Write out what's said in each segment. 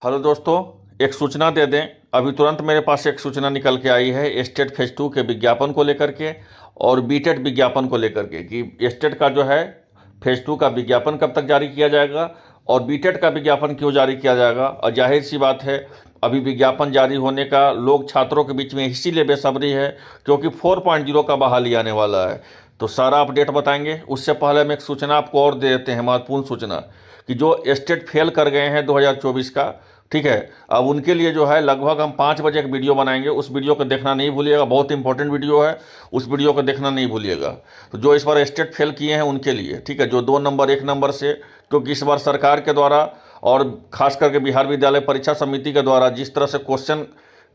Hello दोस्तों, एक सूचना दे दें। अभी तुरंत मेरे पास एक सूचना निकल के आई है स्टेट फेज 2 के विज्ञापन को लेकर के और बीटेट विज्ञापन को लेकर के कि स्टेट का जो है फेज 2 का विज्ञापन कब तक जारी किया जाएगा और बीटेट का विज्ञापन क्यों जारी किया जाएगा। और जाहिर सी बात है, अभी विज्ञापन जारी होने का लोग छात्रों के बीच में इसीलिए बेसब्री है क्योंकि 4.0 का बहाली आने वाला है। तो सारा अपडेट बताएंगे। उससे पहले हम एक सूचना आपको और दे देते हैं, महत्वपूर्ण सूचना, कि जो स्टेट फेल कर गए हैं 2024 का, ठीक है, अब उनके लिए जो है लगभग हम 5 बजे एक वीडियो बनाएंगे। उस वीडियो को देखना नहीं भूलिएगा, बहुत इंपॉर्टेंट वीडियो है, उस वीडियो को देखना नहीं भूलिएगा। तो जो इस बार स्टेट फेल किए हैं उनके लिए, ठीक है, जो 2 नंबर 1 नंबर से, क्योंकि इस बार सरकार के द्वारा और खास करके बिहार विद्यालय परीक्षा समिति के द्वारा जिस तरह से क्वेश्चन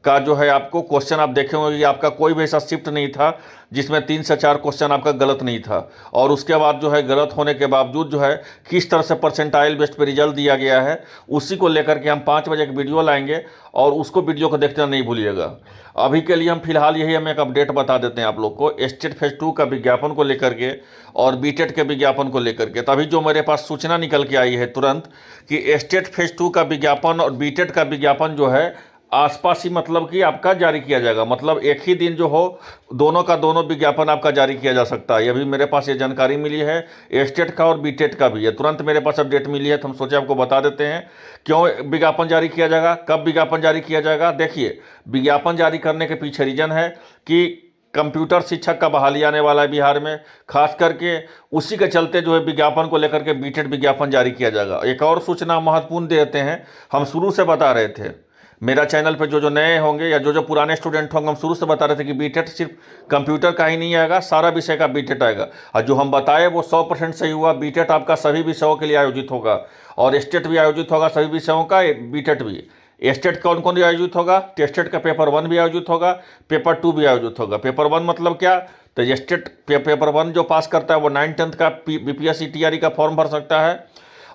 का जो है आपको क्वेश्चन आप देखे होंगे कि आपका कोई भी ऐसा शिफ्ट नहीं था जिसमें 3 से 4 क्वेश्चन आपका गलत नहीं था। और उसके बाद जो है गलत होने के बावजूद जो है किस तरह से परसेंटाइल बेस्ड पे रिजल्ट दिया गया है, उसी को लेकर के हम 5 बजे एक वीडियो लाएंगे और उसको वीडियो को देखना नहीं भूलिएगा। अभी के लिए हम फिलहाल यही हम एक अपडेट बता देते हैं आप लोग को स्टेट फेज 2 का विज्ञापन को लेकर के और बीटेट के विज्ञापन को लेकर के। तभी जो मेरे पास सूचना निकल के आई है तुरंत कि स्टेट फेज 2 का विज्ञापन और बीटेट का विज्ञापन जो है आसपास ही मतलब कि आपका जारी किया जाएगा, मतलब एक ही दिन जो हो दोनों का दोनों विज्ञापन आपका जारी किया जा सकता है। अभी मेरे पास ये जानकारी मिली है, स्टेट का और बीटेट का भी है, तुरंत मेरे पास अपडेट मिली है, तो हम सोचे आपको बता देते हैं क्यों विज्ञापन जारी किया जाएगा, कब विज्ञापन जारी किया जाएगा। देखिए, विज्ञापन जारी करने के पीछे रीजन है कि कंप्यूटर शिक्षक का बहाली आने वाला है बिहार में, खास करके उसी के चलते जो है विज्ञापन को लेकर के बीटेट विज्ञापन जारी किया जाएगा। एक और सूचना महत्वपूर्ण देते हैं, हम शुरू से बता रहे थे, मेरा चैनल पे जो नए होंगे या जो पुराने स्टूडेंट होंगे, हम शुरू से बता रहे थे कि बीटेट सिर्फ कंप्यूटर का ही नहीं आएगा, सारा विषय का बीटेट आएगा। और जो हम बताए वो 100% सही हुआ। बीटेट आपका सभी विषयों के लिए आयोजित होगा और स्टेट भी आयोजित होगा सभी विषयों का, बीटेट भी। स्टेट कौन कौन आयोजित होगा? स्टेट का पेपर 1 भी आयोजित होगा, पेपर 2 भी आयोजित होगा। पेपर 1 मतलब क्या? तो स्टेट पेपर 1 जो पास करता है वो 9th-10th का बीपीएससी टीआरई का फॉर्म भर सकता है,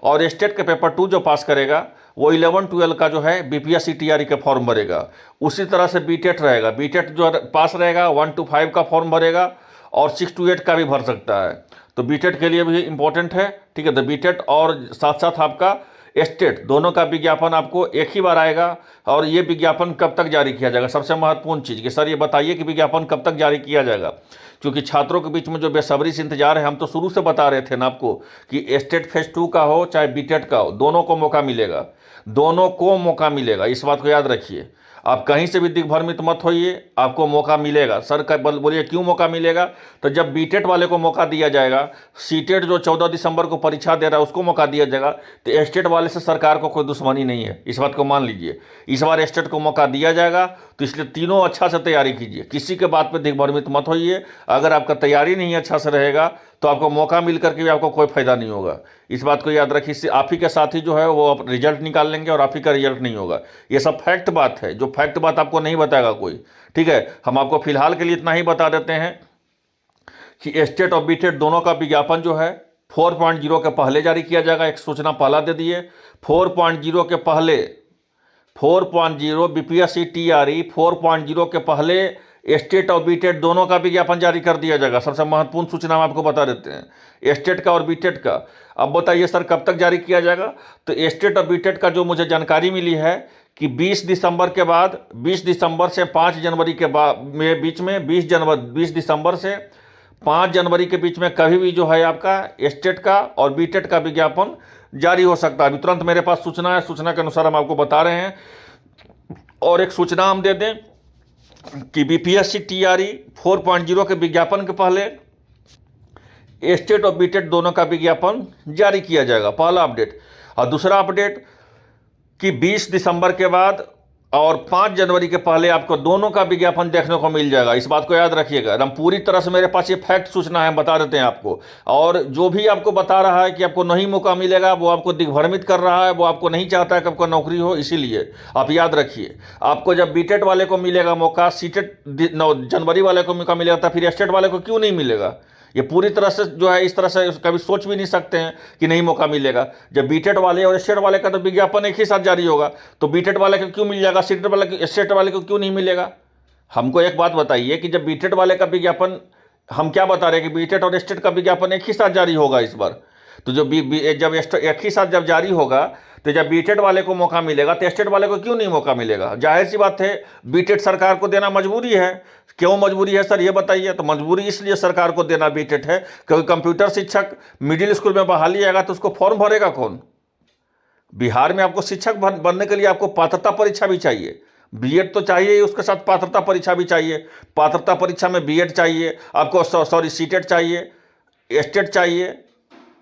और स्टेट के पेपर 2 जो पास करेगा वो 11-12 का जो है बीपीएससी टीआरई का फॉर्म भरेगा। उसी तरह से बीटेट रहेगा, बीटेट जो पास रहेगा 1 to 5 का फॉर्म भरेगा और 6 to 8 का भी भर सकता है। तो बीटेट के लिए भी इंपॉर्टेंट है, ठीक है। तो बीटेट और साथ साथ आपका स्टेट दोनों का विज्ञापन आपको एक ही बार आएगा। और ये विज्ञापन कब तक जारी किया जाएगा, सबसे महत्वपूर्ण चीज़ कि सर ये बताइए कि विज्ञापन कब तक जारी किया जाएगा, क्योंकि छात्रों के बीच में जो बेसब्री से इंतजार है। हम तो शुरू से बता रहे थे ना आपको कि स्टेट फेज 2 का हो चाहे बीटेट का हो, दोनों को मौका मिलेगा, दोनों को मौका मिलेगा। इस बात को याद रखिए, आप कहीं से भी दिग्भ्रमित मत होइए, आपको मौका मिलेगा। सर का बोलिए क्यों मौका मिलेगा? तो जब बीटेट वाले को मौका दिया जाएगा, सीटेट जो 14 दिसंबर को परीक्षा दे रहा है उसको मौका दिया जाएगा, तो स्टेट वाले से सरकार को कोई दुश्मनी नहीं है, इस बात को मान लीजिए। इस बार स्टेट को मौका दिया जाएगा, तो इसलिए तीनों अच्छा से तैयारी कीजिए, किसी के बात पर दिग्भ्रमित मत होइए। अगर आपका तैयारी नहीं अच्छा से रहेगा तो आपको मौका मिल करके भी आपको कोई फायदा नहीं होगा। इस बात को याद रखिए, आप ही के साथ ही जो है वो रिजल्ट निकाल लेंगे और आप ही का रिजल्ट नहीं होगा। ये सब फैक्ट बात है, जो फैक्ट बात आपको नहीं बताएगा कोई, ठीक है। हम आपको फिलहाल के लिए इतना ही बता देते हैं कि स्टेट और बीटेट दोनों का विज्ञापन जो है 4.0 के पहले जारी किया जाएगा। एक सूचना पहला दे दिए, 4.0 के पहले, 4.0 बीपीएससी टीआरई 4.0 के पहले स्टेट और बीटेट दोनों का विज्ञापन जारी कर दिया जाएगा। सबसे महत्वपूर्ण सूचना हम आपको बता देते हैं स्टेट का और बीटेट का। अब बताइए सर कब तक जारी किया जाएगा? तो स्टेट और बीटेट का जो मुझे जानकारी मिली है कि 20 दिसंबर के बाद, 20 दिसंबर से 5 जनवरी के बीच में, 20 दिसंबर से 5 जनवरी के बीच में कभी भी जो है आपका स्टेट का और बीटेट का विज्ञापन जारी हो सकता है। अभी तुरंत मेरे पास सूचना है, सूचना के अनुसार हम आपको बता रहे हैं। और एक सूचना हम दे दें कि बीपीएससी टीआरई 4.0 के विज्ञापन के पहले स्टेट और बीटेट दोनों का विज्ञापन जारी किया जाएगा, पहला अपडेट। और दूसरा अपडेट कि 20 दिसंबर के बाद और 5 जनवरी के पहले आपको दोनों का विज्ञापन देखने को मिल जाएगा। इस बात को याद रखिएगा। हम पूरी तरह से, मेरे पास ये फैक्ट सूचना है, बता देते हैं आपको। और जो भी आपको बता रहा है कि आपको नहीं मौका मिलेगा, वो आपको दिग्भ्रमित कर रहा है, वो आपको नहीं चाहता है कि आपको नौकरी हो। इसीलिए आप याद रखिए, आपको जब बीटेट वाले को मिलेगा मौका, सीटेट 9 जनवरी वाले को मौका मिलेगा, फिर स्टेट वाले को क्यों नहीं मिलेगा? ये पूरी तरह से जो है इस तरह से कभी सोच भी नहीं सकते हैं कि नहीं मौका मिलेगा। जब बीटेट वाले और स्टेट वाले का तो विज्ञापन एक ही साथ जारी होगा, तो बीटेट वाले को क्यों मिल जाएगा, स्टेट वाले को क्यों नहीं मिलेगा? हमको एक बात बताइए कि जब बीटेट वाले का विज्ञापन, हम क्या बता रहे हैं कि बीटेट और स्टेट का विज्ञापन एक ही साथ जारी होगा इस बार, तो जो जब एक ही साथ जब जारी होगा, तो जब बीटेड वाले को मौका मिलेगा तो एस्टेट वाले को क्यों नहीं मौका मिलेगा? जाहिर सी बात है, बीटेड सरकार को देना मजबूरी है। क्यों मजबूरी है सर, ये बताइए। तो मजबूरी इसलिए सरकार को देना बीटेड है क्योंकि कंप्यूटर शिक्षक मिडिल स्कूल में बहाली आएगा तो उसको फॉर्म भरेगा कौन? बिहार में आपको शिक्षक बनने के लिए आपको पात्रता परीक्षा भी चाहिए। बीएड तो चाहिए, उसके साथ पात्रता परीक्षा भी चाहिए। पात्रता परीक्षा में बीएड चाहिए आपको, सॉरी सीटेट चाहिए, एस्टेट चाहिए,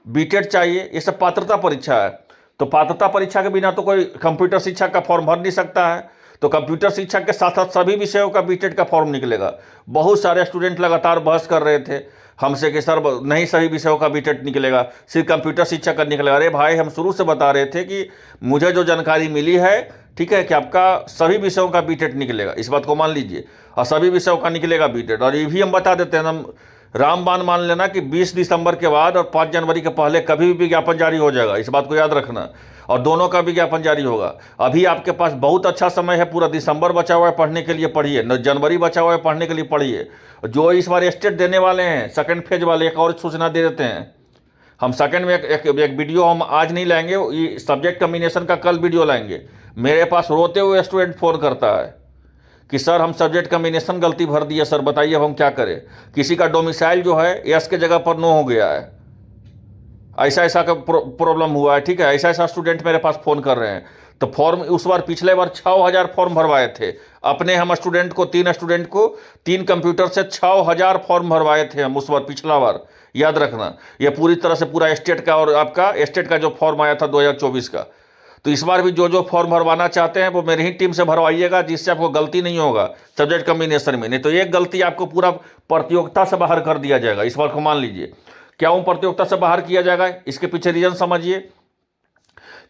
बीटेड चाहिए, ये सब पात्रता परीक्षा है। तो पात्रता परीक्षा के बिना तो कोई कंप्यूटर शिक्षक का फॉर्म भर नहीं सकता है। तो कंप्यूटर शिक्षक के साथ साथ सभी विषयों का बीटेड का फॉर्म निकलेगा। बहुत सारे स्टूडेंट लगातार बहस कर रहे थे हमसे कि सर नहीं, सभी विषयों का बीटेड निकलेगा, सिर्फ कंप्यूटर शिक्षक का निकलेगा। अरे भाई, हम शुरू से बता रहे थे कि मुझे जो जानकारी मिली है, ठीक है, कि आपका सभी विषयों का बीटेड निकलेगा, इस बात को मान लीजिए, और सभी विषयों का निकलेगा बीटेड। और ये भी हम बता देते हैं, हम रामबाण मान लेना कि 20 दिसंबर के बाद और 5 जनवरी के पहले कभी भी विज्ञापन जारी हो जाएगा, इस बात को याद रखना। और दोनों का विज्ञापन जारी होगा। अभी आपके पास बहुत अच्छा समय है, पूरा दिसंबर बचा हुआ है पढ़ने के लिए, पढ़िए। जनवरी बचा हुआ है पढ़ने के लिए, पढ़िए। जो इस बार एस्टेट देने वाले हैं सेकंड फेज वाले, एक और सूचना दे देते हैं। हम सेकंड में एक वीडियो हम आज नहीं लाएंगे, ये सब्जेक्ट कम्बिनेशन का कल वीडियो लाएंगे। मेरे पास रोते हुए स्टूडेंट फ़ोन करता है कि सर हम सब्जेक्ट कम्बिनेशन गलती भर दिए सर, बताइए अब हम क्या करें। किसी का डोमिसाइल जो है एस के जगह पर नो हो गया है, ऐसा ऐसा का प्रॉब्लम हुआ है, ठीक है। ऐसा ऐसा स्टूडेंट मेरे पास फ़ोन कर रहे हैं। तो फॉर्म उस बार पिछले बार 6000 फॉर्म भरवाए थे अपने हम स्टूडेंट को, 3 स्टूडेंट को 3 कंप्यूटर से 6000 फॉर्म भरवाए थे हम उस बार, पिछला बार, याद रखना। ये पूरी तरह से पूरा स्टेट का और आपका स्टेट का जो फॉर्म आया था 2024 का। तो इस बार भी जो फॉर्म भरवाना चाहते हैं वो मेरी ही टीम से भरवाइएगा, जिससे आपको गलती नहीं होगा सब्जेक्ट कम्बिनेशन में। नहीं तो एक गलती आपको पूरा प्रतियोगिता से बाहर कर दिया जाएगा, इस बात को मान लीजिए। क्यों प्रतियोगिता से बाहर किया जाएगा, इसके पीछे रीजन समझिए।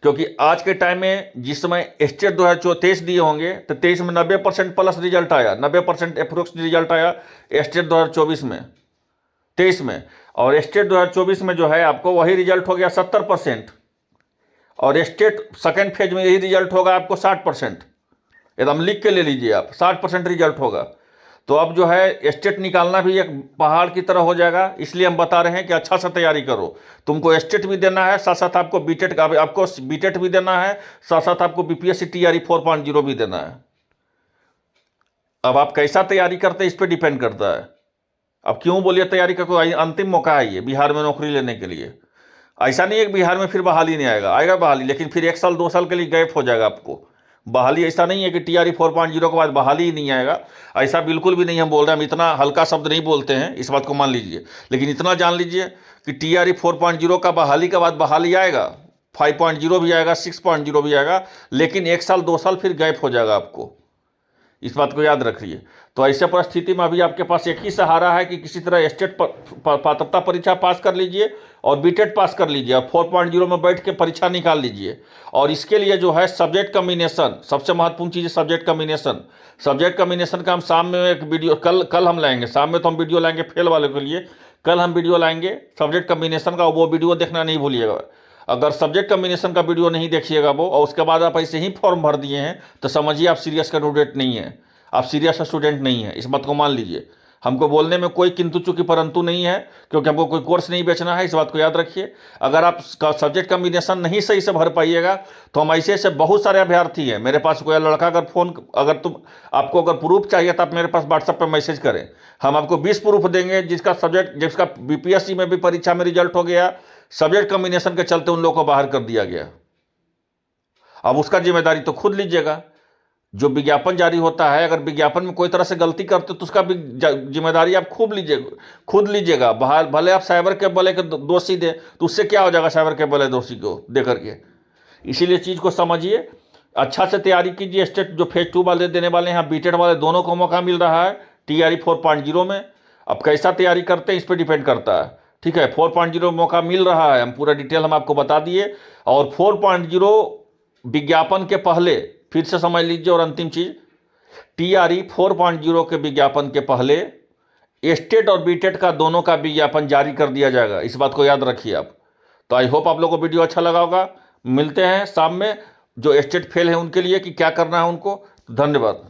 क्योंकि आज के टाइम में जिस समय स्टेट 2023 दिए होंगे तो 23 में 90% प्लस रिजल्ट आया, 90% अप्रोक्स रिजल्ट आया स्टेट 2024 में, 23 में। और स्टेट 2024 में जो है आपको वही रिजल्ट हो गया 70%, और स्टेट सेकेंड फेज में यही रिजल्ट होगा आपको 60%। एकदम लिख के ले लीजिए आप, 60% रिजल्ट होगा। तो अब जो है स्टेट निकालना भी एक पहाड़ की तरह हो जाएगा। इसलिए हम बता रहे हैं कि अच्छा से तैयारी करो। तुमको स्टेट भी देना है, साथ साथ आपको बीटेट का, आपको बीटेट भी देना है, साथ साथ आपको बीपीएससी टीआरई 4.0 भी देना है। अब आप कैसा तैयारी करते हैं इस पर डिपेंड करता है। अब क्यों बोलिए तैयारी का कोई अंतिम मौका है ये बिहार में नौकरी लेने के लिए। ऐसा नहीं है कि बिहार में फिर बहाली नहीं आएगा, आएगा बहाली, लेकिन फिर 1 साल 2 साल के लिए गैप हो जाएगा आपको बहाली। ऐसा नहीं है कि टीआरई 4.0 के बाद बहाली ही नहीं आएगा, ऐसा बिल्कुल भी नहीं हम बोल रहे हैं। हम इतना हल्का शब्द नहीं बोलते हैं, इस बात को मान लीजिए। लेकिन इतना जान लीजिए कि टीआरई 4.0 का बहाली के बाद बहाली आएगा, 5.0 भी आएगा, 6.0 भी आएगा, लेकिन 1 साल 2 साल फिर गैप हो जाएगा आपको, इस बात को याद रखिए। तो ऐसे परिस्थिति में अभी आपके पास एक ही सहारा है कि किसी तरह स्टेट पात्रता परीक्षा पास कर लीजिए और बीटेट पास कर लीजिए और 4.0 में बैठ के परीक्षा निकाल लीजिए। और इसके लिए जो है सब्जेक्ट कम्बिनेशन सबसे महत्वपूर्ण चीज़ है, सब्जेक्ट कम्बिनेशन। सब्जेक्ट कम्बिनेशन का हम शाम में एक वीडियो कल हम लाएंगे, शाम में तो हम वीडियो लाएंगे फेल वाले के लिए, कल हम वीडियो लाएंगे सब्जेक्ट कम्बिनेशन का, वो वीडियो देखना नहीं भूलिएगा। अगर सब्जेक्ट कम्बिनेशन का वीडियो नहीं देखिएगा वो, और उसके बाद आप ऐसे ही फॉर्म भर दिए हैं, तो समझिए आप सीरियस कैंडिडेट नहीं है, आप सीरियस स्टूडेंट नहीं है, इस बात को मान लीजिए। हमको बोलने में कोई किंतु चूंकि परंतु नहीं है, क्योंकि हमको कोई कोर्स नहीं बेचना है, इस बात को याद रखिए। अगर आप सब्जेक्ट कम्बिनेशन नहीं सही से भर पाइएगा तो हम ऐसे बहुत सारे अभ्यर्थी हैं मेरे पास। कोई लड़का अगर आपको अगर प्रूफ चाहिए तो आप मेरे पास व्हाट्सएप पर मैसेज करें, हम आपको 20 प्रूफ देंगे जिसका बीपीएससी में भी परीक्षा में रिजल्ट हो गया, सब्जेक्ट कम्बिनेशन के चलते उन लोगों को बाहर कर दिया गया। अब उसका जिम्मेदारी तो खुद लीजिएगा। जो विज्ञापन जारी होता है, अगर विज्ञापन में कोई तरह से गलती करते तो उसका भी जिम्मेदारी आप खुद लीजिएगा। भले आप साइबर कैब वाले के दोषी दें तो उससे क्या हो जाएगा, साइबर कैब वाले दोषी को दे करके। इसीलिए चीज़ को समझिए, अच्छा से तैयारी कीजिए। स्टेट जो फेज 2 वाले देने वाले हैं, बीटेड वाले, दोनों को मौका मिल रहा है टीआरई 4.0 में। अब कैसा तैयारी करते हैं इस पर डिपेंड करता है, ठीक है। 4.0 मौका मिल रहा है, हम पूरा डिटेल हम आपको बता दिए। और 4.0 विज्ञापन के पहले, फिर से समझ लीजिए, और अंतिम चीज, टीआरई 4.0 के विज्ञापन के पहले स्टेट और बीटेट का दोनों का विज्ञापन जारी कर दिया जाएगा, इस बात को याद रखिए आप। तो आई होप आप लोगों को वीडियो अच्छा लगा होगा। मिलते हैं शाम में जो स्टेट फेल है उनके लिए कि क्या करना है उनको। धन्यवाद।